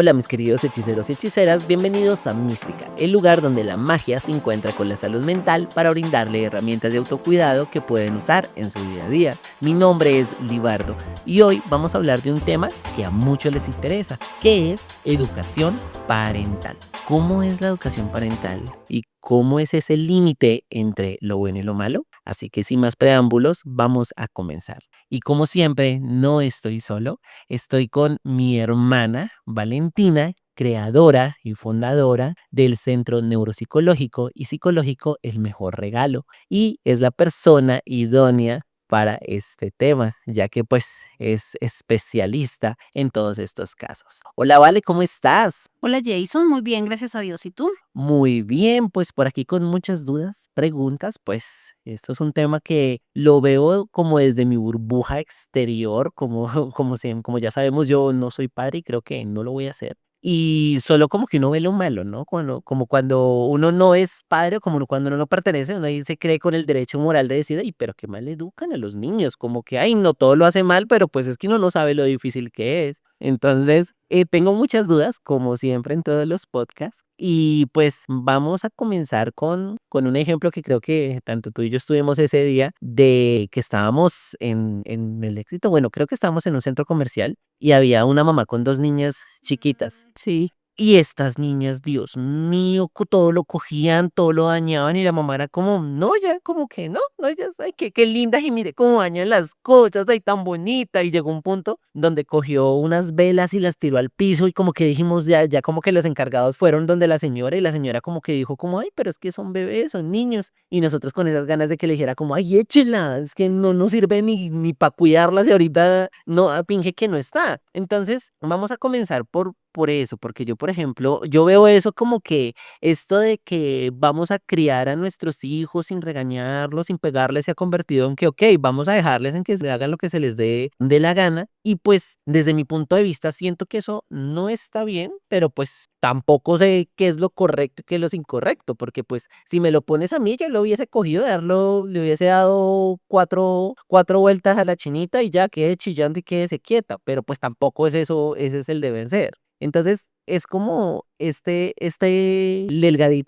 Hola mis queridos hechiceros y hechiceras, bienvenidos a Mística, el lugar donde la magia se encuentra con la salud mental para brindarle herramientas de autocuidado que pueden usar en su día a día. Mi nombre es Libardo y hoy vamos a hablar de un tema que a muchos les interesa, que es educación parental. ¿Cómo es la educación parental y cómo es ese límite entre lo bueno y lo malo? Así que sin más preámbulos, vamos a comenzar. Y como siempre, no estoy solo. Estoy con mi hermana Valentina, creadora y fundadora del Centro Neuropsicológico y Psicológico El Mejor Regalo, y es la persona idónea para este tema, ya que pues es especialista en todos estos casos. Hola, Vale, ¿cómo estás? Hola Jason, muy bien, gracias a Dios. ¿Y tú? Muy bien, pues por aquí con muchas dudas, preguntas, pues esto es un tema que lo veo como desde mi burbuja exterior, como, como ya sabemos, yo no soy padre y creo que no lo voy a hacer. Y solo como que uno ve lo malo, ¿no? Como cuando uno no es padre o como cuando uno no pertenece, uno ahí se cree con el derecho moral de decir, ay, pero qué mal educan a los niños, como que, ay, no todo lo hace mal, pero pues es que uno no sabe lo difícil que es. Entonces, tengo muchas dudas, como siempre en todos los podcasts, y pues vamos a comenzar con un ejemplo que creo que tanto tú y yo estuvimos ese día, de que estábamos en el Éxito, bueno, creo que estábamos en un centro comercial y había una mamá con dos niñas chiquitas. Sí. Y estas niñas, Dios mío, todo lo cogían, todo lo dañaban y la mamá era como, no, ya, como que no, no, ya, ay, qué lindas y mire cómo dañan las cosas, ay, tan bonita. Y llegó un punto donde cogió unas velas y las tiró al piso y como que dijimos, ya como que los encargados fueron donde la señora y la señora como que dijo como, ay, pero es que son bebés, son niños. Y nosotros con esas ganas de que le dijera como, ay, échela, es que no nos sirve ni para cuidarlas y ahorita no, finge que no está. Entonces, vamos a comenzar por eso, porque yo, por ejemplo, yo veo eso como que esto de que vamos a criar a nuestros hijos sin regañarlos, sin pegarles, se ha convertido en que, ok, vamos a dejarles en que se hagan lo que se les dé de la gana. Y pues, desde mi punto de vista, siento que eso no está bien, pero pues tampoco sé qué es lo correcto y qué es lo incorrecto, porque pues, si me lo pones a mí, yo lo hubiese cogido, le hubiese dado cuatro vueltas a la chinita y ya quede chillando y quédese quieta, pero pues tampoco es eso, ese es el deber ser. Entonces, es como delgadita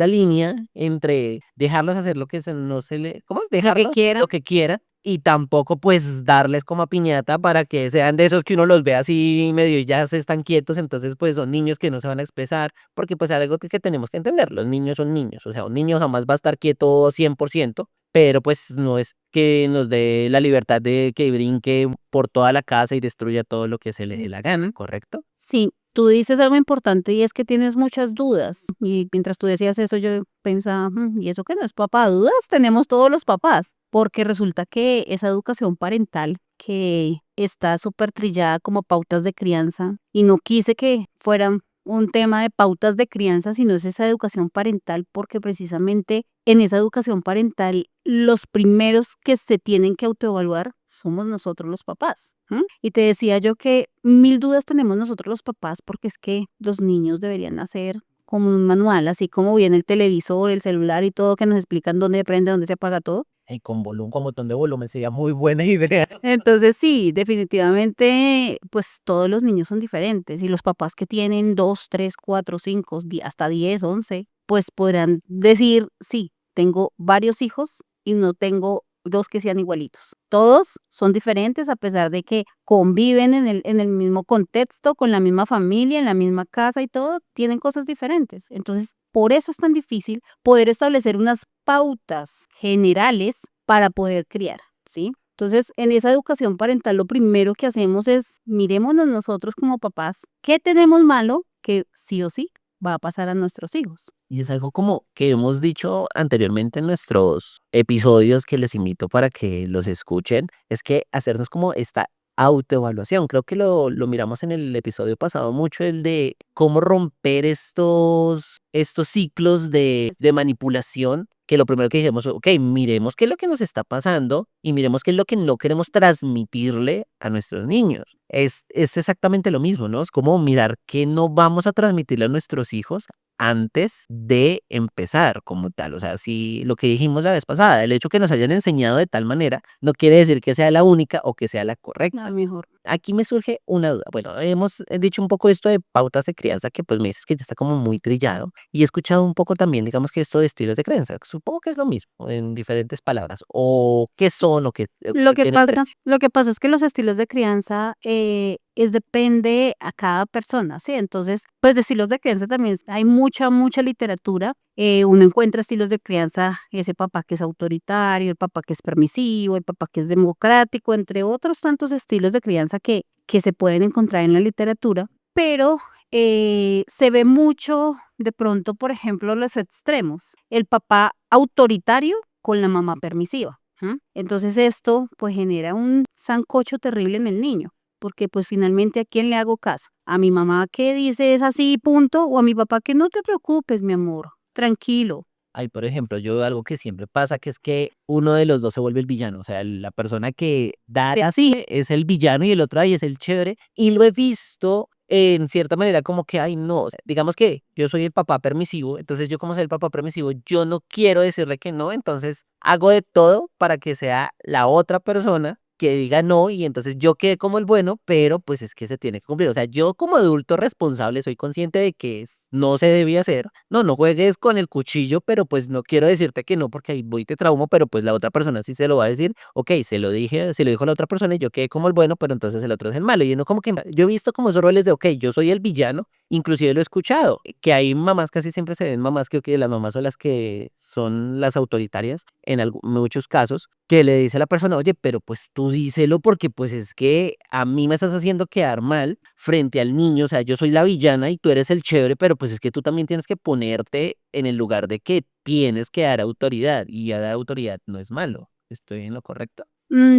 línea entre dejarlos hacer lo que no se le, ¿cómo? Dejarlos Quiera. lo que quieran y tampoco pues darles como a piñata para que sean de esos que uno los ve así medio y ya se están quietos, entonces pues son niños que no se van a expresar, porque pues algo que tenemos que entender, los niños son niños, o sea, un niño jamás va a estar quieto 100%, pero pues no es que nos dé la libertad de que brinque por toda la casa y destruya todo lo que se le dé la gana, ¿correcto? Sí, tú dices algo importante y es que tienes muchas dudas. Y mientras tú decías eso, yo pensaba, ¿y eso qué no es papá? Dudas tenemos todos los papás, porque resulta que esa educación parental que está súper trillada como pautas de crianza, y no quise que fueran un tema de pautas de crianza, sino es esa educación parental, porque precisamente en esa educación parental los primeros que se tienen que autoevaluar somos nosotros los papás. Y te decía yo que mil dudas tenemos nosotros los papás, porque es que los niños deberían hacer como un manual, así como viene el televisor, el celular y todo, que nos explican dónde prende, dónde se apaga todo. Y con botón de volumen sería muy buena idea. Entonces sí, definitivamente, pues todos los niños son diferentes y los papás que tienen 2, 3, 4, 5, hasta 10, 11, pues podrán decir, sí, tengo varios hijos y no tengo dos que sean igualitos. Todos son diferentes a pesar de que conviven en el mismo contexto, con la misma familia, en la misma casa y todo, tienen cosas diferentes. Entonces, por eso es tan difícil poder establecer unas pautas generales para poder criar, ¿sí? Entonces, en esa educación parental, lo primero que hacemos es mirémonos nosotros como papás, ¿qué tenemos malo que sí o sí va a pasar a nuestros hijos? Y es algo como que hemos dicho anteriormente en nuestros episodios que les invito para que los escuchen, es que hacernos como esta autoevaluación. Creo que lo miramos en el episodio pasado mucho, el de cómo romper estos ciclos de manipulación, que lo primero que dijimos, ok, miremos qué es lo que nos está pasando y miremos qué es lo que no queremos transmitirle a nuestros niños. Es exactamente lo mismo, ¿no? Es como mirar qué no vamos a transmitirle a nuestros hijos antes de empezar como tal. O sea, si lo que dijimos la vez pasada, el hecho que nos hayan enseñado de tal manera no quiere decir que sea la única o que sea la A correcta. lo mejor. Aquí me surge una duda. Bueno, hemos dicho un poco esto de pautas de crianza que pues me dices que ya está como muy trillado y he escuchado un poco también, digamos que esto de estilos de crianza. Supongo que es lo mismo en diferentes palabras o qué son o Lo qué que tiene pasa diferencia. lo que pasa es que los estilos de crianza, es depende a cada persona, ¿sí? Entonces, pues, de estilos de crianza también hay mucha, mucha literatura. Uno encuentra estilos de crianza, ese papá que es autoritario, el papá que es permisivo, el papá que es democrático, entre otros tantos estilos de crianza que se pueden encontrar en la literatura, pero, se ve mucho, de pronto, por ejemplo, los extremos, el papá autoritario con la mamá permisiva. Entonces esto pues genera un sancocho terrible en el niño, porque pues finalmente ¿a quién le hago caso? ¿A mi mamá que dice es así, punto? ¿O a mi papá que no te preocupes, mi amor, tranquilo? Hay, por ejemplo, yo veo algo que siempre pasa, que es que uno de los dos se vuelve el villano. O sea, la persona que da así es el villano y el otro ahí es el chévere. Y lo he visto en cierta manera como que, ay, no, o sea, digamos que yo soy el papá permisivo, entonces yo como soy el papá permisivo, yo no quiero decirle que no, entonces hago de todo para que sea la otra persona que diga no y entonces yo quede como el bueno, pero pues es que se tiene que cumplir. O sea, yo como adulto responsable soy consciente de que no se debía hacer. No, no juegues con el cuchillo, pero pues no quiero decirte que no porque ahí voy y te traumo, pero pues la otra persona sí se lo va a decir. Ok, se lo dije, se lo dijo la otra persona y yo quedé como el bueno, pero entonces el otro es el malo. Y uno como que yo he visto como esos roles de, ok, yo soy el villano, inclusive lo he escuchado, que hay mamás, casi siempre se ven mamás, creo que las mamás son las que son las autoritarias en muchos casos, que le dice a la persona, oye, pero pues tú díselo porque pues es que a mí me estás haciendo quedar mal frente al niño, o sea, yo soy la villana y tú eres el chévere, pero pues es que tú también tienes que ponerte en el lugar de que tienes que dar autoridad y dar autoridad no es malo. ¿Estoy en lo correcto?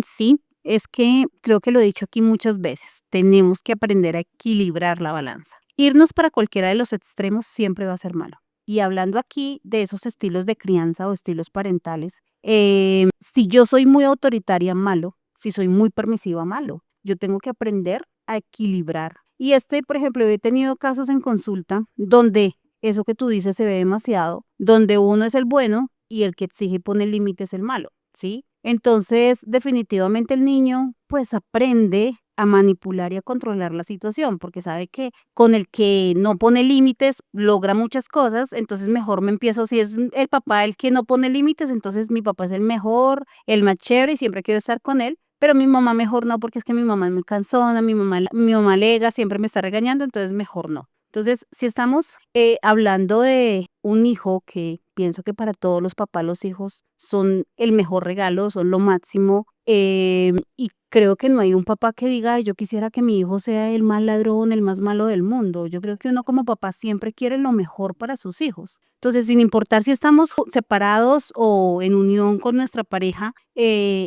Sí, es que creo que lo he dicho aquí muchas veces, tenemos que aprender a equilibrar la balanza. Irnos para cualquiera de los extremos siempre va a ser malo. Y hablando aquí de esos estilos de crianza o estilos parentales, si yo soy muy autoritaria, malo. Si soy muy permisiva, malo. Yo tengo que aprender a equilibrar. Y por ejemplo, he tenido casos en consulta donde eso que tú dices se ve demasiado, donde uno es el bueno y el que exige y pone límites es el malo, ¿sí? Entonces, definitivamente el niño pues aprende a manipular y a controlar la situación, porque sabe que con el que no pone límites logra muchas cosas, entonces mejor me empiezo, si es el papá el que no pone límites, entonces mi papá es el mejor, el más chévere y siempre quiero estar con él, pero mi mamá mejor no, porque es que mi mamá es muy cansona, mi mamá alega, siempre me está regañando, entonces mejor no. Entonces, si estamos hablando de un hijo que pienso que para todos los papás los hijos son el mejor regalo, son lo máximo, y creo que no hay un papá que diga: "Ay, yo quisiera que mi hijo sea el más ladrón, el más malo del mundo". Yo creo que uno como papá siempre quiere lo mejor para sus hijos. Entonces, sin importar si estamos separados o en unión con nuestra pareja,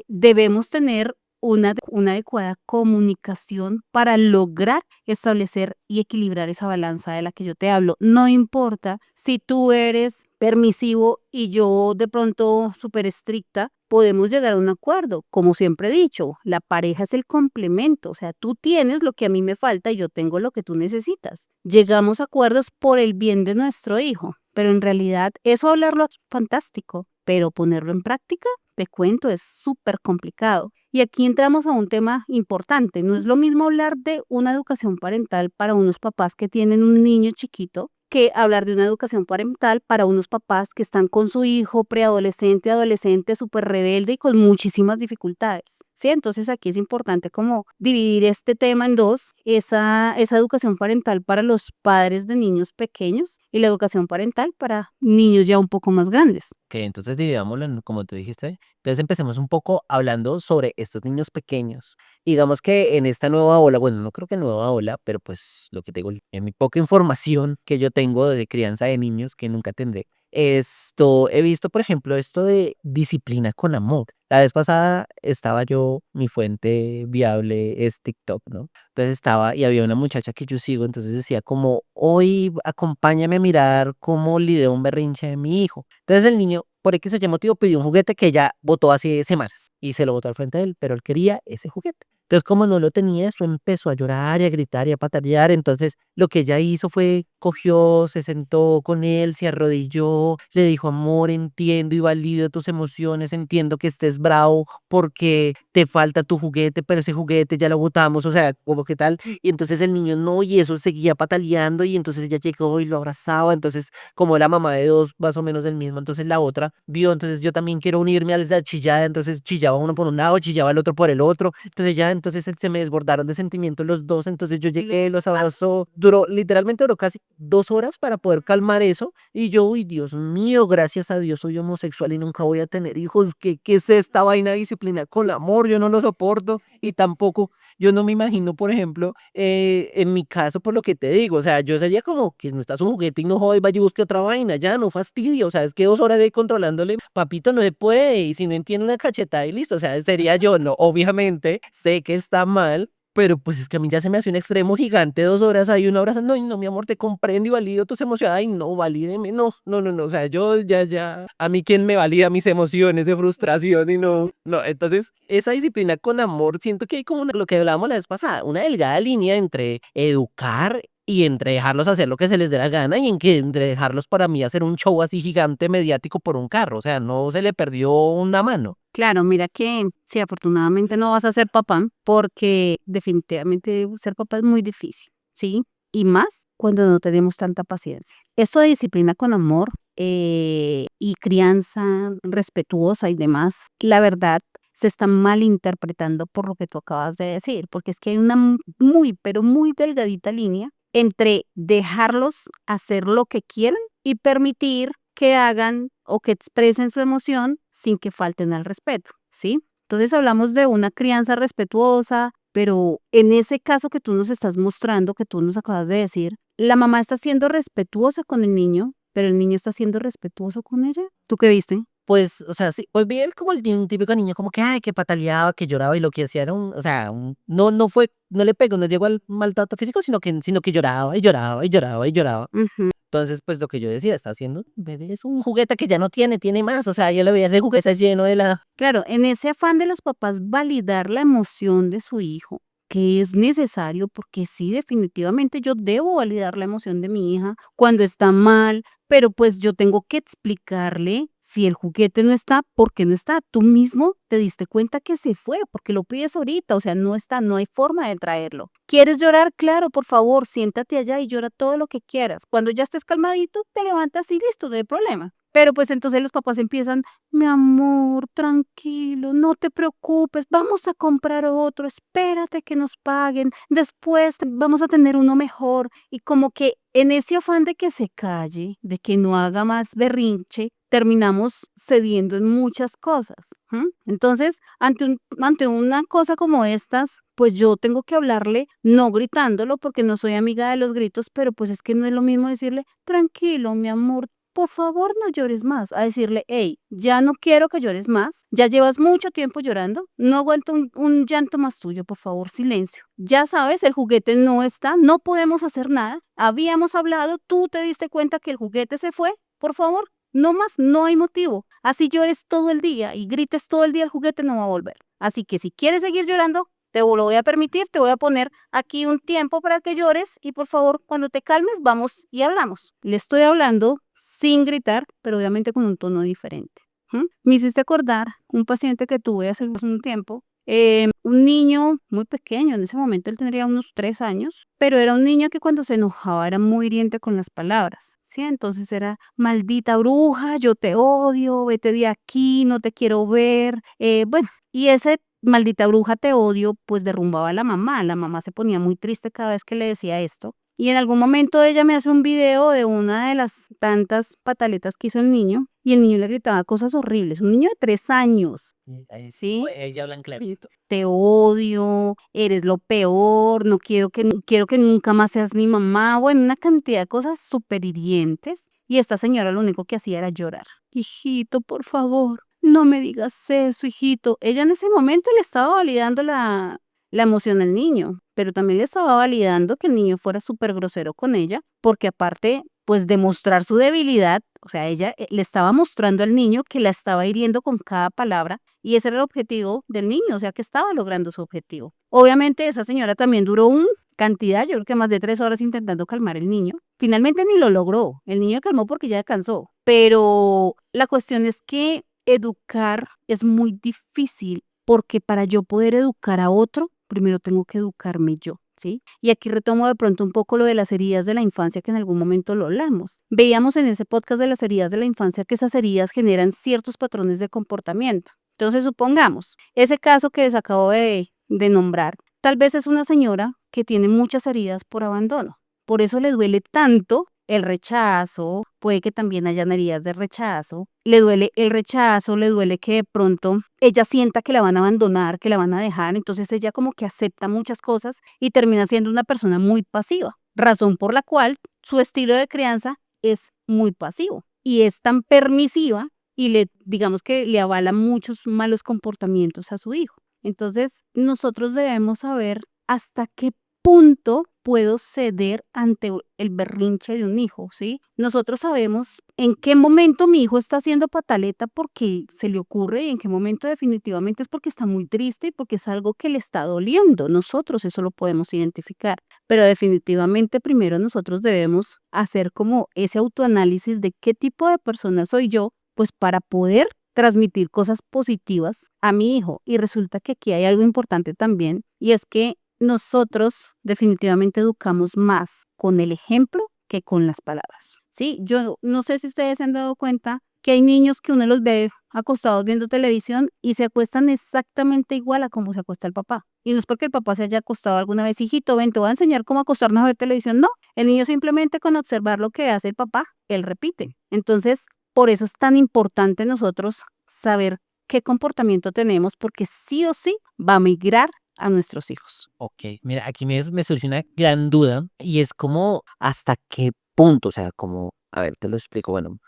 debemos tener una adecuada comunicación para lograr establecer y equilibrar esa balanza de la que yo te hablo. No importa si tú eres permisivo y yo de pronto súper estricta, podemos llegar a un acuerdo. Como siempre he dicho, la pareja es el complemento, o sea, tú tienes lo que a mí me falta y yo tengo lo que tú necesitas. Llegamos a acuerdos por el bien de nuestro hijo, pero en realidad eso hablarlo es fantástico, pero ponerlo en práctica, te cuento, es súper complicado. Y aquí entramos a un tema importante. No es lo mismo hablar de una educación parental para unos papás que tienen un niño chiquito que hablar de una educación parental para unos papás que están con su hijo preadolescente, adolescente, súper rebelde y con muchísimas dificultades. Sí, entonces aquí es importante como dividir este tema en dos, esa educación parental para los padres de niños pequeños y la educación parental para niños ya un poco más grandes. Que entonces dividámoslo en, como tú dijiste. Entonces empecemos un poco hablando sobre estos niños pequeños. Digamos que en esta nueva ola, bueno, no creo que nueva ola, pero pues lo que te digo, en mi poca información que yo tengo de crianza de niños que nunca tendré, esto, he visto, por ejemplo, esto de disciplina con amor. La vez pasada estaba yo, mi fuente viable es TikTok, ¿no? Entonces estaba y había una muchacha que yo sigo, entonces decía como, hoy acompáñame a mirar cómo lidió un berrinche de mi hijo. Entonces el niño, por X o Y motivo, pidió un juguete que ella botó hace semanas y se lo botó al frente de él, pero él quería ese juguete. Entonces, como no lo tenía, eso empezó a llorar y a gritar y a patalear. Entonces, lo que ella hizo fue, cogió, se sentó con él, se arrodilló, le dijo: amor, entiendo y valido tus emociones, entiendo que estés bravo porque te falta tu juguete, pero ese juguete ya lo botamos, o sea, como que tal. Y entonces el niño no, y eso seguía pataleando, y entonces ella llegó y lo abrazaba. Entonces, como la mamá de dos, más o menos del mismo, entonces la otra vio, entonces yo también quiero unirme a esa chillada, entonces chillaba uno por un lado, chillaba el otro por el otro, entonces ya, entonces se me desbordaron de sentimientos los dos, entonces yo llegué, los abrazó, duró, literalmente duró casi 2 horas para poder calmar eso, y yo, uy, Dios mío, gracias a Dios soy homosexual y nunca voy a tener hijos. ¿Qué es esta vaina de disciplina con el amor? Yo no lo soporto, y tampoco, yo no me imagino, por ejemplo, en mi caso, por lo que te digo, o sea, yo sería como que no está su juguete y no jode, vaya y busque otra vaina, ya, no fastidio, o sea, es que 2 horas de controlándole, papito, no se puede, y si no entiende una cachetada y listo, o sea, sería yo, no, obviamente, sé que está mal. Pero pues es que a mí ya se me hace un extremo gigante, 2 horas ahí, una hora, no, y no, mi amor, te comprendo y valido tus emociones, ay, no, valídeme, no, no, no, no, o sea, yo ya, a mí quién me valida mis emociones de frustración y no, no, entonces, esa disciplina con amor, siento que hay como lo que hablábamos la vez pasada, una delgada línea entre educar y entre dejarlos hacer lo que se les dé la gana, y entre dejarlos para mí hacer un show así gigante mediático por un carro, o sea, no se le perdió una mano. Claro, mira que sí, afortunadamente no vas a ser papá, porque definitivamente ser papá es muy difícil, ¿sí? Y más cuando no tenemos tanta paciencia. Esto de disciplina con amor y crianza respetuosa y demás, la verdad se está malinterpretando por lo que tú acabas de decir, porque es que hay una muy, pero muy delgadita línea entre dejarlos hacer lo que quieran y permitir que hagan o que expresen su emoción sin que falten al respeto, ¿sí? Entonces hablamos de una crianza respetuosa, pero en ese caso que tú nos estás mostrando, que tú nos acabas de decir, la mamá está siendo respetuosa con el niño, pero el niño está siendo respetuoso con ella. ¿Tú qué viste? Pues, o sea, sí, pues vi él como un típico niño como que, ay, que pataleaba, que lloraba, y lo que hacía era o sea, no fue, no le pegó, no llegó al maltrato físico, sino que lloraba y lloraba y lloraba y lloraba. Ujú. Entonces, pues lo que yo decía, está haciendo, bebé, es un juguete que ya no tiene más, o sea, yo le veía ese juguete está lleno de la... Claro, en ese afán de los papás validar la emoción de su hijo, que es necesario, porque sí, definitivamente yo debo validar la emoción de mi hija cuando está mal, pero pues yo tengo que explicarle si el juguete no está, ¿por qué no está? Tú mismo te diste cuenta que se fue, porque lo pides ahorita, o sea, no está, no hay forma de traerlo. ¿Quieres llorar? Claro, por favor, siéntate allá y llora todo lo que quieras. Cuando ya estés calmadito, te levantas y listo, no hay problema. Pero pues entonces los papás empiezan: mi amor, tranquilo, no te preocupes, vamos a comprar otro, espérate que nos paguen, después vamos a tener uno mejor. Y como que en ese afán de que se calle, de que no haga más berrinche, terminamos cediendo en muchas cosas. ¿M? Entonces, ante una cosa como estas, pues yo tengo que hablarle, no gritándolo, porque no soy amiga de los gritos, pero pues es que no es lo mismo decirle: tranquilo, mi amor, por favor no llores más, a decirle: hey, ya no quiero que llores más, ya llevas mucho tiempo llorando, no aguanto un llanto más tuyo, por favor, silencio. Ya sabes, el juguete no está, no podemos hacer nada, habíamos hablado, tú te diste cuenta que el juguete se fue, por favor, no más, no hay motivo. Así llores todo el día y grites todo el día, el juguete no va a volver. Así que si quieres seguir llorando, te lo voy a permitir, te voy a poner aquí un tiempo para que llores y por favor, cuando te calmes, vamos y hablamos. Le estoy hablando sin gritar, pero obviamente con un tono diferente. ¿M? Me hiciste acordar un paciente que tuve hace un tiempo, un niño muy pequeño, en ese momento él tendría unos 3 años, pero era un niño que cuando se enojaba era muy hiriente con las palabras, ¿sí? Entonces era: maldita bruja, yo te odio, vete de aquí, no te quiero ver. Bueno, y ese maldita bruja, te odio, pues derrumbaba a la mamá se ponía muy triste cada vez que le decía esto. Y en algún momento ella me hace un video de una de las tantas pataletas que hizo el niño, y el niño le gritaba cosas horribles, un niño de 3 años, Ahí sí, ¿sí? pues, ahí ya hablan clarito. Te odio, eres lo peor, no quiero quiero que nunca más seas mi mamá, bueno, una cantidad de cosas súper hirientes. Y esta señora lo único que hacía era llorar. Hijito, por favor, no me digas eso, hijito. Ella en ese momento le estaba validando la emoción al niño, pero también le estaba validando que el niño fuera súper grosero con ella, porque aparte, pues de mostrar su debilidad, o sea, ella le estaba mostrando al niño que la estaba hiriendo con cada palabra, y ese era el objetivo del niño, o sea, que estaba logrando su objetivo. Obviamente esa señora también duró un cantidad, yo creo que más de 3 horas intentando calmar el niño. Finalmente ni lo logró, el niño calmó porque ya cansó. Pero la cuestión es que educar es muy difícil porque para yo poder educar a otro, primero tengo que educarme yo. ¿Sí? Y aquí retomo de pronto un poco lo de las heridas de la infancia que en algún momento lo hablamos. Veíamos en ese podcast de las heridas de la infancia que esas heridas generan ciertos patrones de comportamiento. Entonces, supongamos, ese caso que les acabo de nombrar, tal vez es una señora que tiene muchas heridas por abandono. Por eso le duele tanto el rechazo, puede que también hayan heridas de rechazo, le duele el rechazo, le duele que de pronto ella sienta que la van a abandonar, que la van a dejar, entonces ella como que acepta muchas cosas y termina siendo una persona muy pasiva, razón por la cual su estilo de crianza es muy pasivo y es tan permisiva y digamos que le avala muchos malos comportamientos a su hijo. Entonces, nosotros debemos saber hasta qué punto puedo ceder ante el berrinche de un hijo, ¿sí? Nosotros sabemos en qué momento mi hijo está haciendo pataleta porque se le ocurre y en qué momento definitivamente es porque está muy triste y porque es algo que le está doliendo. Nosotros eso lo podemos identificar, pero definitivamente primero nosotros debemos hacer como ese autoanálisis de qué tipo de persona soy yo, pues para poder transmitir cosas positivas a mi hijo. Y resulta que aquí hay algo importante también y es que nosotros definitivamente educamos más con el ejemplo que con las palabras. Sí, yo no sé si ustedes se han dado cuenta que hay niños que uno los ve acostados viendo televisión y se acuestan exactamente igual a como se acuesta el papá. Y no es porque el papá se haya acostado alguna vez, hijito, ven, te voy a enseñar cómo acostarnos a ver televisión. No, el niño simplemente con observar lo que hace el papá, él repite. Entonces, por eso es tan importante nosotros saber qué comportamiento tenemos, porque sí o sí va a migrar a nuestros hijos. Ok, mira, aquí me surge una gran duda y es como hasta qué punto, o sea, como, a ver, te lo explico, bueno,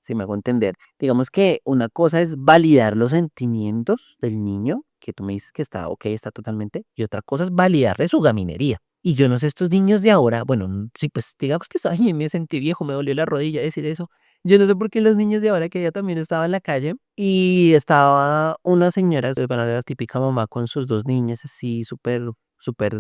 si me hago entender, digamos que una cosa es validar los sentimientos del niño, que tú me dices que está ok, está totalmente, y otra cosa es validarle su gaminería. Y yo no sé, estos niños de ahora, bueno, sí, pues digamos que ay, me sentí viejo, me dolió la rodilla decir eso. Yo no sé por qué los niños de ahora que ella también estaba en la calle y estaba una señora, bueno, la típica mamá con sus dos niñas así súper, súper,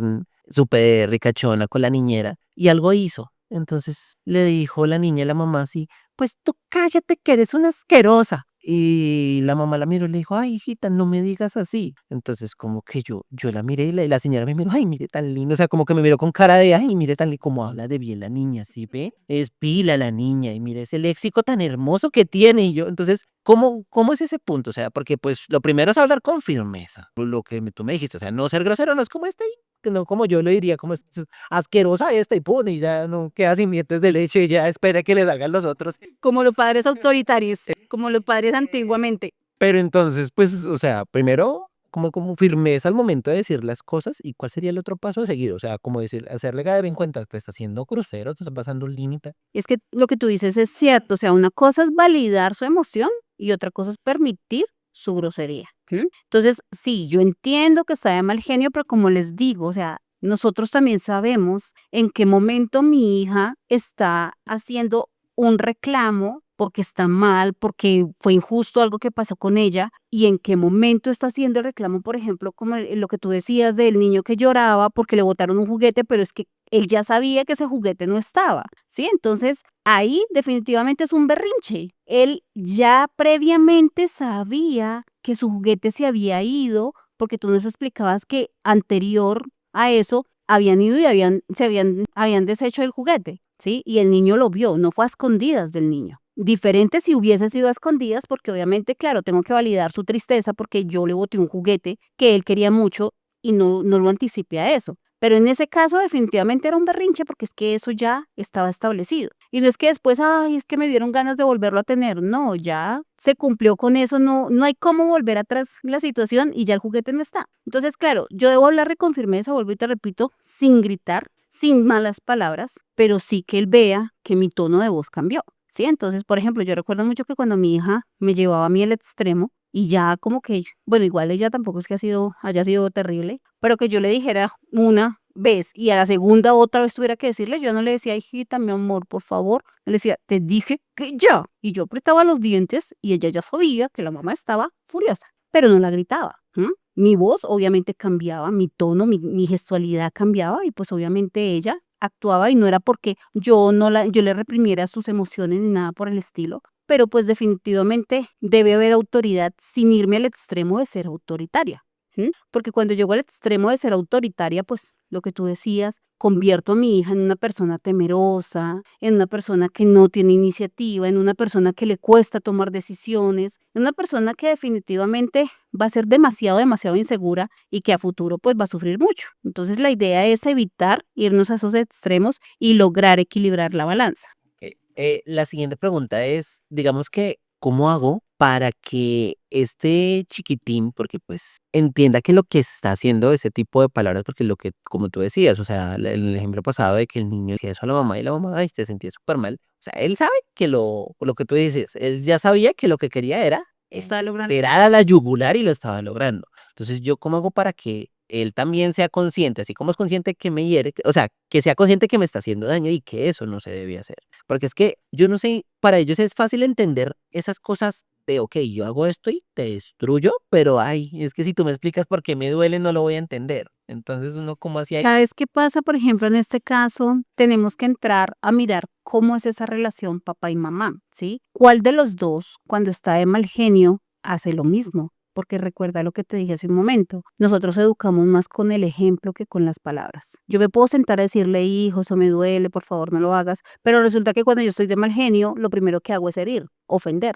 súper ricachona con la niñera y algo hizo. Entonces le dijo la niña a la mamá así, pues tú cállate que eres una asquerosa. Y la mamá la miró y le dijo, ay, hijita, no me digas así. Entonces, como que yo la miré y la señora me miró, ay, mire tan lindo. O sea, como que me miró con cara de, ay, mire tan lindo, como habla de bien la niña, ¿sí ve? Es pila la niña y mire ese léxico tan hermoso que tiene. Y yo, entonces, ¿cómo es ese punto? O sea, porque pues lo primero es hablar con firmeza, lo que tú me dijiste. O sea, no ser grosero, no es como este, que no como yo lo diría, como es asquerosa esta y pone y ya no queda sin dientes de leche y ya espera que le salgan los otros. Como los padres autoritarios, como los padres antiguamente. Pero entonces, pues, o sea, primero, como firmeza al momento de decir las cosas, ¿y cuál sería el otro paso a seguir? O sea, como decir, hacerle caer en cuenta, te está haciendo grosero, te está pasando un límite. Es que lo que tú dices es cierto, o sea, una cosa es validar su emoción y otra cosa es permitir su grosería. Entonces, sí, yo entiendo que está de mal genio, pero como les digo, o sea, nosotros también sabemos en qué momento mi hija está haciendo un reclamo porque está mal, porque fue injusto algo que pasó con ella, y en qué momento está haciendo el reclamo, por ejemplo, como lo que tú decías del niño que lloraba porque le botaron un juguete, pero es que él ya sabía que ese juguete no estaba, ¿sí? Entonces, ahí definitivamente es un berrinche. Él ya previamente sabía que su juguete se había ido porque tú nos explicabas que anterior a eso habían ido y habían deshecho el juguete, ¿sí? Y el niño lo vio, no fue a escondidas del niño. Diferente si hubiese sido a escondidas, porque obviamente, claro, tengo que validar su tristeza porque yo le boté un juguete que él quería mucho y no lo anticipé a eso. Pero en ese caso definitivamente era un berrinche porque es que eso ya estaba establecido. Y no es que después, ay, es que me dieron ganas de volverlo a tener. No, ya se cumplió con eso, no hay cómo volver atrás la situación y ya el juguete no está. Entonces, claro, yo debo hablarle con firmeza, vuelvo y te repito, sin gritar, sin malas palabras, pero sí que él vea que mi tono de voz cambió. Sí, entonces, por ejemplo, yo recuerdo mucho que cuando mi hija me llevaba a mí al extremo y ya como que, bueno, igual ella tampoco es que haya sido terrible, pero que yo le dijera una vez y a la segunda otra vez tuviera que decirle, yo no le decía, hijita, mi amor, por favor, le decía, te dije que ya, y yo apretaba los dientes y ella ya sabía que la mamá estaba furiosa, pero no la gritaba. mi voz obviamente cambiaba, mi tono, mi gestualidad cambiaba y pues obviamente ella actuaba y no era porque yo le reprimiera sus emociones ni nada por el estilo, pero pues definitivamente debe haber autoridad sin irme al extremo de ser autoritaria. Porque cuando llego al extremo de ser autoritaria, pues lo que tú decías, convierto a mi hija en una persona temerosa, en una persona que no tiene iniciativa, en una persona que le cuesta tomar decisiones, en una persona que definitivamente va a ser demasiado, demasiado insegura y que a futuro pues va a sufrir mucho. Entonces la idea es evitar irnos a esos extremos y lograr equilibrar la balanza. La siguiente pregunta es, digamos que, ¿cómo hago para que este chiquitín, porque pues entienda que lo que está haciendo ese tipo de palabras, porque lo que, como tú decías, o sea, el ejemplo pasado de que el niño decía eso a la mamá y la mamá, ay, se sentía súper mal. O sea, él sabe que lo que tú dices, él ya sabía que lo que quería era Está logrando. tirar a la yugular y lo estaba logrando. Entonces, ¿yo cómo hago para que él también sea consciente, así como es consciente que me hiere, o sea, que sea consciente que me está haciendo daño y que eso no se debía hacer? Porque es que yo no sé, para ellos es fácil entender esas cosas de, ok, yo hago esto y te destruyo, pero ay, es que si tú me explicas por qué me duele, no lo voy a entender. Entonces uno como así ahí. ¿Sabes qué pasa? Por ejemplo, en este caso, tenemos que entrar a mirar cómo es esa relación papá y mamá, ¿sí? ¿Cuál de los dos, cuando está de mal genio, hace lo mismo? Porque recuerda lo que te dije hace un momento, nosotros educamos más con el ejemplo que con las palabras. Yo me puedo sentar a decirle, hijo, eso me duele, por favor no lo hagas, pero resulta que cuando yo estoy de mal genio, lo primero que hago es herir, ofender.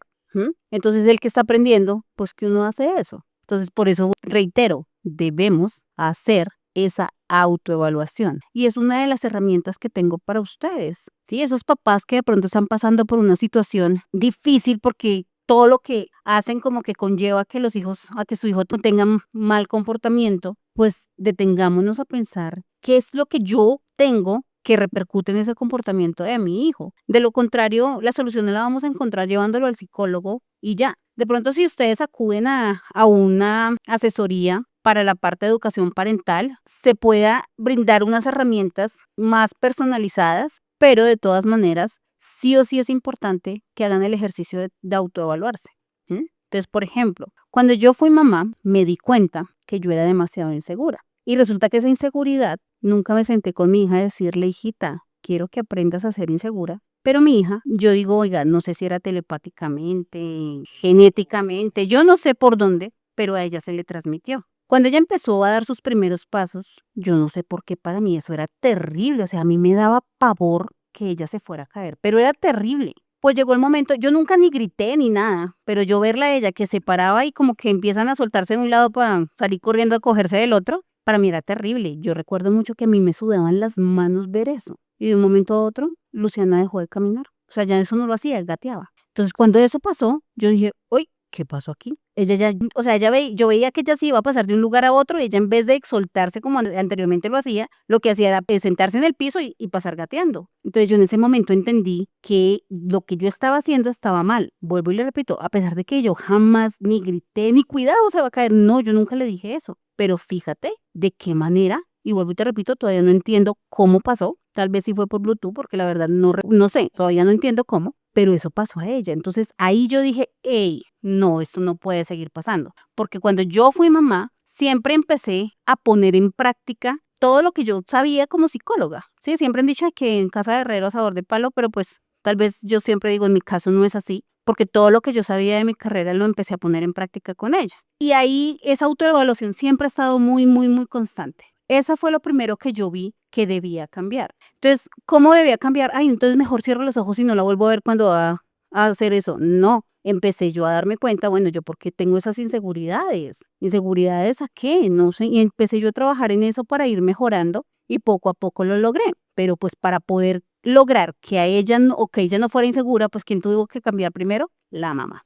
Entonces, el que está aprendiendo, pues que uno hace eso. Entonces, por eso reitero, debemos hacer esa autoevaluación. Y es una de las herramientas que tengo para ustedes, ¿sí? Esos papás que de pronto están pasando por una situación difícil porque todo lo que hacen como que conlleva que los hijos, a que su hijo tenga mal comportamiento, pues detengámonos a pensar qué es lo que yo tengo que repercute en ese comportamiento de mi hijo. De lo contrario, la solución no la vamos a encontrar llevándolo al psicólogo y ya. De pronto, si ustedes acuden a una asesoría para la parte de educación parental, se pueda brindar unas herramientas más personalizadas, pero de todas maneras, sí o sí es importante que hagan el ejercicio de autoevaluarse. Entonces, por ejemplo, cuando yo fui mamá, me di cuenta que yo era demasiado insegura. Y resulta que esa inseguridad, nunca me senté con mi hija a decirle, hijita, quiero que aprendas a ser insegura. Pero mi hija, yo digo, oiga, no sé si era telepáticamente, genéticamente, yo no sé por dónde, pero a ella se le transmitió. Cuando ella empezó a dar sus primeros pasos, yo no sé por qué para mí eso era terrible, o sea, a mí me daba pavor que ella se fuera a caer, pero era terrible. Pues llegó el momento, yo nunca ni grité ni nada, pero yo verla a ella que se paraba y como que empiezan a soltarse de un lado para salir corriendo a cogerse del otro, para mí era terrible. Yo recuerdo mucho que a mí me sudaban las manos ver eso. Y de un momento a otro, Luciana dejó de caminar. O sea, ya eso no lo hacía, gateaba. Entonces, cuando eso pasó, yo dije, uy, ¿qué pasó aquí? Ella ya, o sea, yo veía que ella se iba a pasar de un lugar a otro y ella en vez de soltarse como anteriormente lo hacía, lo que hacía era sentarse en el piso y pasar gateando. Entonces yo en ese momento entendí que lo que yo estaba haciendo estaba mal. Vuelvo y le repito, a pesar de que yo jamás ni grité, ni cuidado se va a caer, no, yo nunca le dije eso. Pero fíjate de qué manera, y vuelvo y te repito, todavía no entiendo cómo pasó. Tal vez sí fue por Bluetooth, porque la verdad no sé, todavía no entiendo cómo, pero eso pasó a ella. Entonces ahí yo dije, hey, no, esto no puede seguir pasando. Porque cuando yo fui mamá, siempre empecé a poner en práctica todo lo que yo sabía como psicóloga. Sí, siempre han dicho que en casa de herrero asador de palo, pero pues tal vez yo siempre digo, en mi caso no es así, porque todo lo que yo sabía de mi carrera lo empecé a poner en práctica con ella. Y ahí esa autoevaluación siempre ha estado muy, muy, muy constante. Esa fue lo primero que yo vi que debía cambiar. Entonces, ¿cómo debía cambiar? Ay, entonces mejor cierro los ojos y no la vuelvo a ver cuando va a hacer eso. No, empecé yo a darme cuenta, bueno, yo por qué tengo esas inseguridades. ¿Inseguridades a qué? No sé. Y empecé yo a trabajar en eso para ir mejorando y poco a poco lo logré. Pero pues para poder lograr que a ella o que ella no fuera insegura, pues ¿quién tuvo que cambiar primero? La mamá.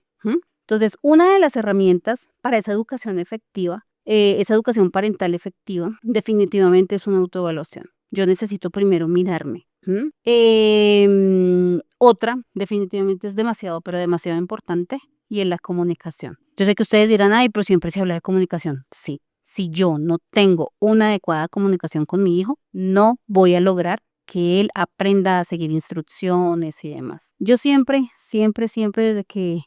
Entonces, una de las herramientas para esa educación efectiva, esa educación parental efectiva, definitivamente es una autoevaluación. Yo necesito primero mirarme. Otra, definitivamente es demasiado, pero demasiado importante, y es la comunicación. Yo sé que ustedes dirán, ay, pero siempre se habla de comunicación. Sí, si yo no tengo una adecuada comunicación con mi hijo, no voy a lograr que él aprenda a seguir instrucciones y demás. Yo siempre, siempre, siempre desde que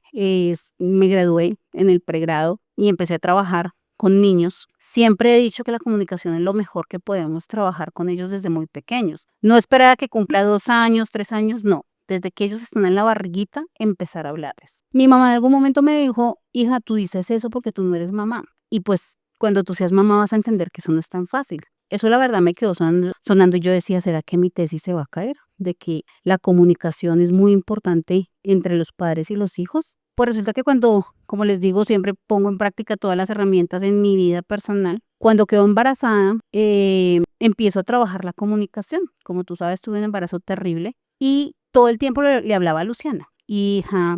me gradué en el pregrado y empecé a trabajar con niños, siempre he dicho que la comunicación es lo mejor que podemos trabajar con ellos desde muy pequeños. No esperar a que cumpla 2 años, 3 años, no. Desde que ellos están en la barriguita, empezar a hablarles. Mi mamá en algún momento me dijo, hija, tú dices eso porque tú no eres mamá. Y pues cuando tú seas mamá vas a entender que eso no es tan fácil. Eso la verdad me quedó sonando y yo decía, ¿será que mi tesis se va a caer? De que la comunicación es muy importante entre los padres y los hijos. Pues resulta que cuando, como les digo, siempre pongo en práctica todas las herramientas en mi vida personal. Cuando quedo embarazada, empiezo a trabajar la comunicación. Como tú sabes, tuve un embarazo terrible y todo el tiempo le hablaba a Luciana. Hija,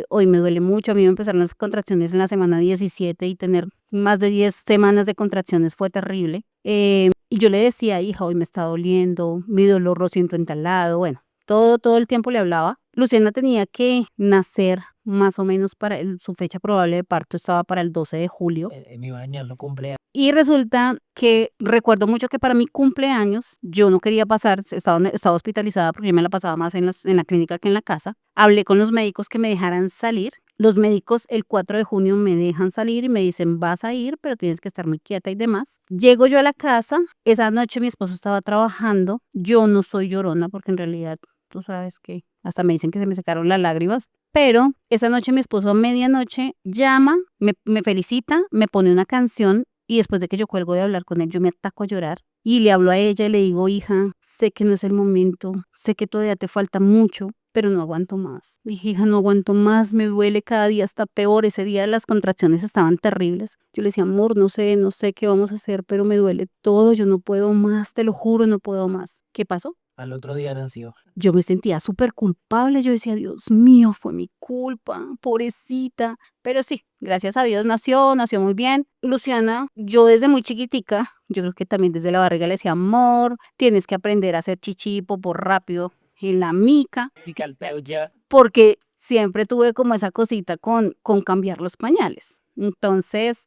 hoy me duele mucho, a mí me empezaron las contracciones en la semana 17 y tener más de 10 semanas de contracciones fue terrible. Y yo le decía, hija, hoy me está doliendo, mi dolor lo siento en tal lado, bueno, todo el tiempo le hablaba. Luciana tenía que nacer más o menos su fecha probable de parto estaba para el 12 de julio. Me iba a dañar los cumpleaños. Y resulta que recuerdo mucho que para mi cumpleaños yo no quería pasar, estaba hospitalizada porque yo me la pasaba más en la clínica que en la casa. Hablé con los médicos que me dejaran salir. Los médicos el 4 de junio me dejan salir y me dicen, vas a ir, pero tienes que estar muy quieta y demás. Llego yo a la casa, esa noche mi esposo estaba trabajando. Yo no soy llorona porque en realidad tú sabes que hasta me dicen que se me secaron las lágrimas. Pero esa noche mi esposo a medianoche llama, me felicita, me pone una canción. Y después de que yo cuelgo de hablar con él, yo me ataco a llorar y le hablo a ella y le digo, hija, sé que no es el momento, sé que todavía te falta mucho, pero no aguanto más. Dije, hija, no aguanto más, me duele, cada día está peor. Ese día las contracciones estaban terribles. Yo le decía, amor, no sé qué vamos a hacer, pero me duele todo, yo no puedo más, te lo juro, no puedo más. ¿Qué pasó? Al otro día nació. Yo me sentía súper culpable, yo decía, Dios mío, fue mi culpa, pobrecita. Pero sí, gracias a Dios nació muy bien. Luciana, yo desde muy chiquitica, yo creo que también desde la barriga le decía, amor, tienes que aprender a hacer chichi por rápido en la mica, Pica el peo ya. porque siempre tuve como esa cosita con cambiar los pañales. Entonces,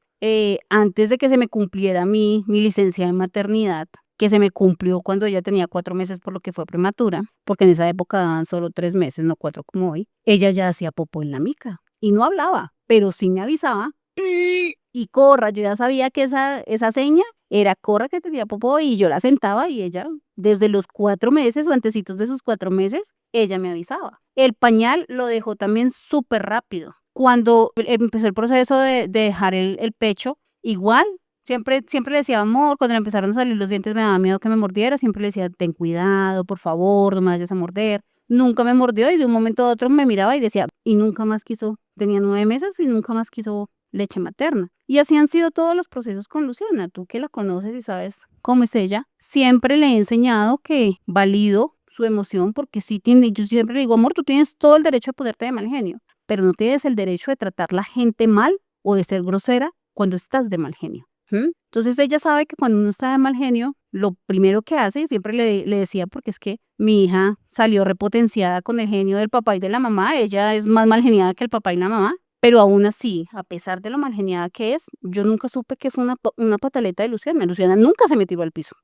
antes de que se me cumpliera mi licencia de maternidad, que se me cumplió cuando ella tenía 4 meses por lo que fue prematura, porque en esa época daban solo 3 meses, no 4 como hoy, ella ya hacía popó en la mica y no hablaba, pero sí me avisaba y corra, yo ya sabía que esa seña era corra que tenía popó y yo la sentaba y ella desde los 4 meses o antecitos de sus 4 meses, ella me avisaba. El pañal lo dejó también súper rápido. Cuando empezó el proceso de dejar el pecho, igual. Siempre le decía, amor, cuando le empezaron a salir los dientes me daba miedo que me mordiera, siempre le decía, ten cuidado, por favor, no me vayas a morder. Nunca me mordió y de un momento a otro me miraba y decía, y nunca más quiso, tenía 9 meses y nunca más quiso leche materna. Y así han sido todos los procesos con Luciana, tú que la conoces y sabes cómo es ella. Siempre le he enseñado que valido su emoción porque sí tiene, yo siempre le digo, amor, tú tienes todo el derecho de ponerte de mal genio, pero no tienes el derecho de tratar la gente mal o de ser grosera cuando estás de mal genio. Entonces ella sabe que cuando uno está de mal genio, lo primero que hace, y siempre le decía, porque es que mi hija salió repotenciada con el genio del papá y de la mamá, ella es más mal geniada que el papá y la mamá, pero aún así, a pesar de lo mal geniada que es, yo nunca supe que fue una pataleta de Luciana. Luciana nunca se me tiró al piso.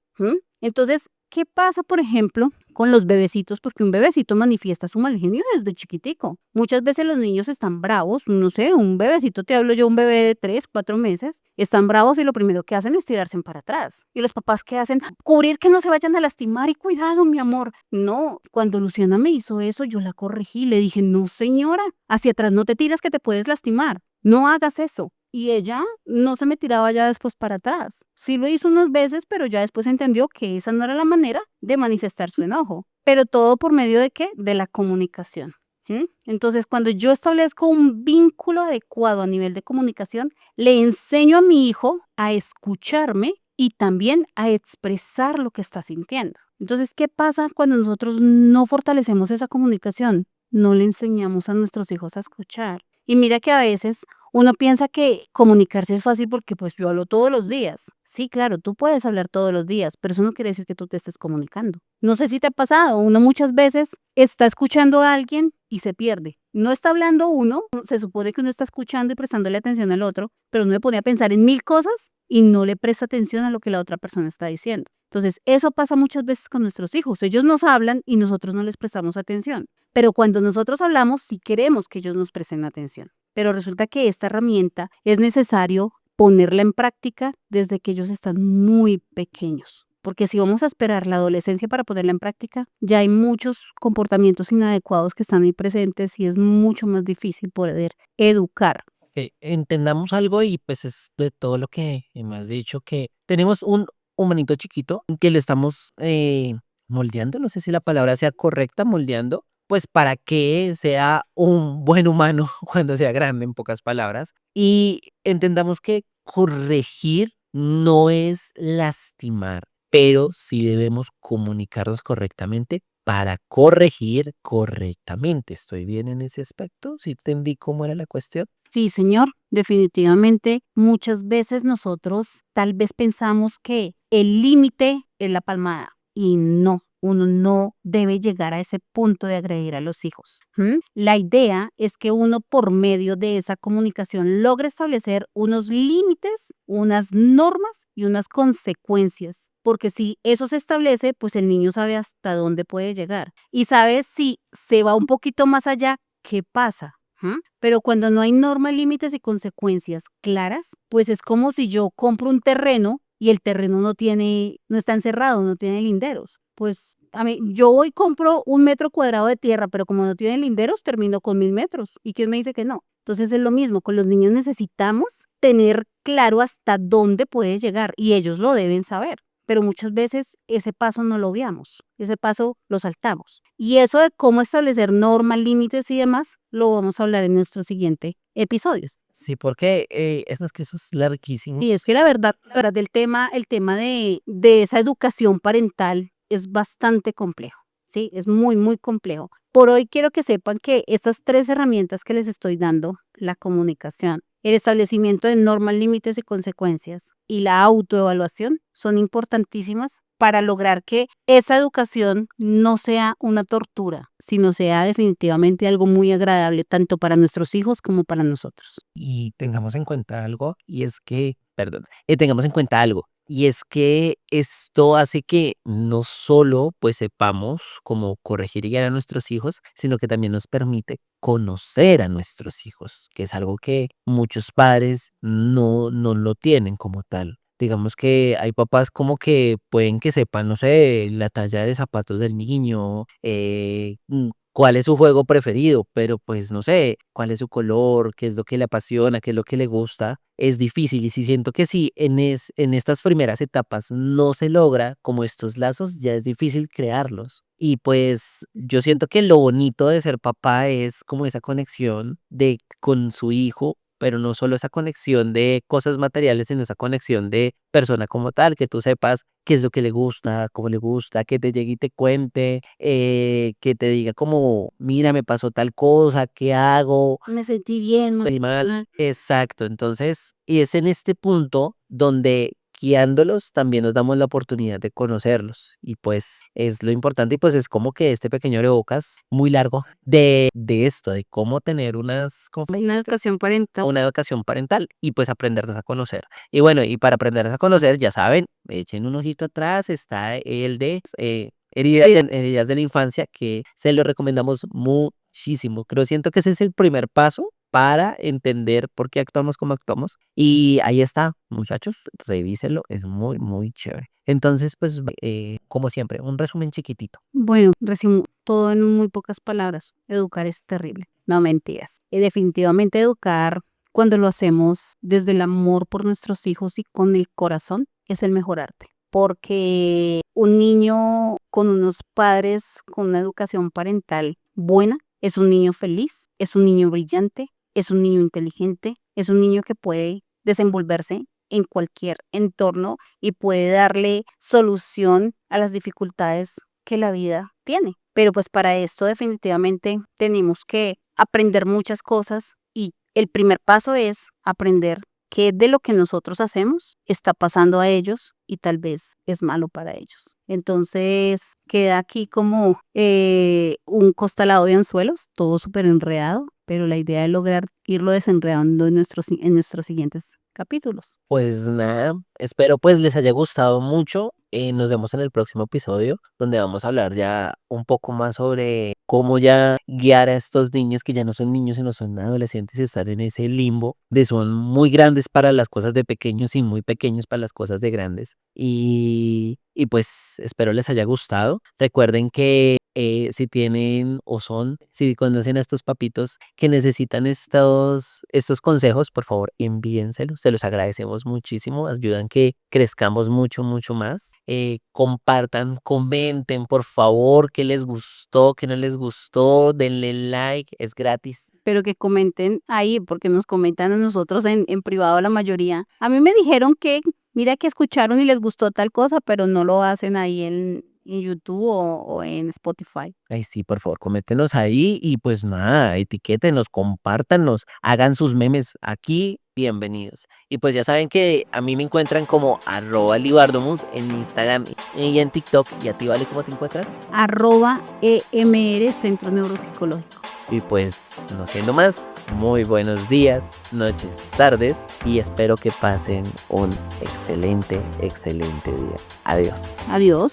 Entonces, ¿qué pasa, por ejemplo, con los bebecitos? Porque un bebecito manifiesta su mal genio desde chiquitico. Muchas veces los niños están bravos, no sé, un bebecito, te hablo yo, un bebé de 3, 4 meses, están bravos y lo primero que hacen es tirarse para atrás. Y los papás, ¿qué hacen? Cubrir que no se vayan a lastimar y cuidado, mi amor. No, cuando Luciana me hizo eso, yo la corregí, le dije, no señora, hacia atrás no te tiras que te puedes lastimar, no hagas eso. Y ella no se me tiraba ya después para atrás. Sí lo hizo unas veces, pero ya después entendió que esa no era la manera de manifestar su enojo. Pero todo por medio de ¿qué? De la comunicación. Entonces, cuando yo establezco un vínculo adecuado a nivel de comunicación, le enseño a mi hijo a escucharme y también a expresar lo que está sintiendo. Entonces, ¿qué pasa cuando nosotros no fortalecemos esa comunicación? No le enseñamos a nuestros hijos a escuchar. Y mira que a veces uno piensa que comunicarse es fácil porque pues yo hablo todos los días. Sí, claro, tú puedes hablar todos los días, pero eso no quiere decir que tú te estés comunicando. No sé si te ha pasado, uno muchas veces está escuchando a alguien y se pierde. No está hablando uno, se supone que uno está escuchando y prestándole atención al otro, pero uno le pone a pensar en 1000 cosas y no le presta atención a lo que la otra persona está diciendo. Entonces, eso pasa muchas veces con nuestros hijos. Ellos nos hablan y nosotros no les prestamos atención. Pero cuando nosotros hablamos, sí queremos que ellos nos presten atención. Pero resulta que esta herramienta es necesario ponerla en práctica desde que ellos están muy pequeños. Porque si vamos a esperar la adolescencia para ponerla en práctica, ya hay muchos comportamientos inadecuados que están ahí presentes y es mucho más difícil poder educar. Que entendamos algo y pues es de todo lo que me has dicho que tenemos un humanito chiquito que lo estamos moldeando, no sé si la palabra sea correcta, moldeando, pues para que sea un buen humano cuando sea grande, en pocas palabras. Y entendamos que corregir no es lastimar, pero sí debemos comunicarnos correctamente para corregir correctamente. ¿Estoy bien en ese aspecto? ¿Sí entendí cómo era la cuestión? Sí, señor, definitivamente muchas veces nosotros tal vez pensamos que el límite es la palmada y no, uno no debe llegar a ese punto de agredir a los hijos. ¿M? La idea es que uno por medio de esa comunicación logre establecer unos límites, unas normas y unas consecuencias. Porque si eso se establece, pues el niño sabe hasta dónde puede llegar y sabe si se va un poquito más allá, ¿qué pasa? ¿Mm? Pero cuando no hay normas, límites y consecuencias claras, pues es como si yo compro un terreno y el terreno no está encerrado, no tiene linderos. Pues a mí, yo voy y compro 1 metro cuadrado de tierra, pero como no tiene linderos, termino con 1000 metros. ¿Y quién me dice que no? Entonces es lo mismo, con los niños necesitamos tener claro hasta dónde puede llegar y ellos lo deben saber. Pero muchas veces ese paso no lo obviamos, ese paso lo saltamos. Y eso de cómo establecer normas, límites y demás, lo vamos a hablar en nuestro siguiente episodio. Sí, porque es que eso es larguísimo. Y es que la verdad el tema de esa educación parental es bastante complejo, ¿sí? Es muy, muy complejo. Por hoy quiero que sepan que estas 3 herramientas que les estoy dando, la comunicación, el establecimiento de normas, límites y consecuencias y la autoevaluación son importantísimas para lograr que esa educación no sea una tortura, sino sea definitivamente algo muy agradable tanto para nuestros hijos como para nosotros. Y tengamos en cuenta algo, y es que, perdón, tengamos en cuenta algo, y es que esto hace que no solo pues sepamos cómo corregir y guiar a nuestros hijos, sino que también nos permite conocer a nuestros hijos, que es algo que muchos padres no lo tienen como tal. Digamos que hay papás como que pueden que sepan, no sé, la talla de zapatos del niño, cuál es su juego preferido, pero pues no sé, cuál es su color, qué es lo que le apasiona, qué es lo que le gusta, es difícil. Y si siento que si en estas primeras etapas no se logra como estos lazos, ya es difícil crearlos. Y pues yo siento que lo bonito de ser papá es como esa conexión de con su hijo, pero no solo esa conexión de cosas materiales, sino esa conexión de persona como tal, que tú sepas qué es lo que le gusta, cómo le gusta, que te llegue y te cuente, que te diga como, mira, me pasó tal cosa, ¿qué hago? Me sentí bien, Muy mal. mal. Exacto. Entonces, y es en este punto donde guiándolos también nos damos la oportunidad de conocerlos. Y pues es lo importante y pues es como que este pequeño abrebocas muy largo de esto, de cómo tener ¿cómo me Una dijiste? educación parental. Una educación parental y pues aprendernos a conocer. Y bueno, y para aprendernos a conocer, ya saben, echen un ojito atrás, está el de heridas de la infancia, que se lo recomendamos muchísimo. Creo, siento que ese es el primer paso para entender por qué actuamos como actuamos. Y ahí está, muchachos, revísenlo, es muy, muy chévere. Entonces, pues, como siempre, un resumen chiquitito. Bueno, resumo todo en muy pocas palabras. Educar es terrible. No mentiras. Y definitivamente educar cuando lo hacemos desde el amor por nuestros hijos y con el corazón es el mejor arte. Porque un niño con unos padres con una educación parental buena es un niño feliz, es un niño brillante, es un niño inteligente, es un niño que puede desenvolverse en cualquier entorno y puede darle solución a las dificultades que la vida tiene. Pero pues para esto definitivamente tenemos que aprender muchas cosas y el primer paso es aprender qué de lo que nosotros hacemos está pasando a ellos y tal vez es malo para ellos. Entonces queda aquí como un costalado de anzuelos, todo súper enredado, pero la idea es lograr irlo desenredando en nuestros siguientes capítulos. Pues nada, espero pues les haya gustado mucho. Nos vemos en el próximo episodio donde vamos a hablar ya un poco más sobre cómo ya guiar a estos niños que ya no son niños sino son adolescentes y estar en ese limbo de son muy grandes para las cosas de pequeños y muy pequeños para las cosas de grandes. Y pues espero les haya gustado. Recuerden que si tienen o son, si conocen a estos papitos que necesitan estos consejos, por favor envíenselos, se los agradecemos muchísimo, ayudan que crezcamos mucho, mucho más. Compartan, comenten, por favor, qué les gustó, qué no les gustó, denle like, es gratis. Pero que comenten ahí, porque nos comentan a nosotros en privado la mayoría. A mí me dijeron que, mira que escucharon y les gustó tal cosa, pero no lo hacen ahí en YouTube o en Spotify. Ay, sí, por favor, coméntenos ahí y pues nada, etiquétenos, compártanos, hagan sus memes aquí, bienvenidos. Y pues ya saben que a mí me encuentran como @libardomus en Instagram y en TikTok. ¿Y a ti, Vale, cómo te encuentran? @EMR Centro Neuropsicológico. Y pues, no siendo más, muy buenos días, noches, tardes y espero que pasen un excelente, excelente día. Adiós. Adiós.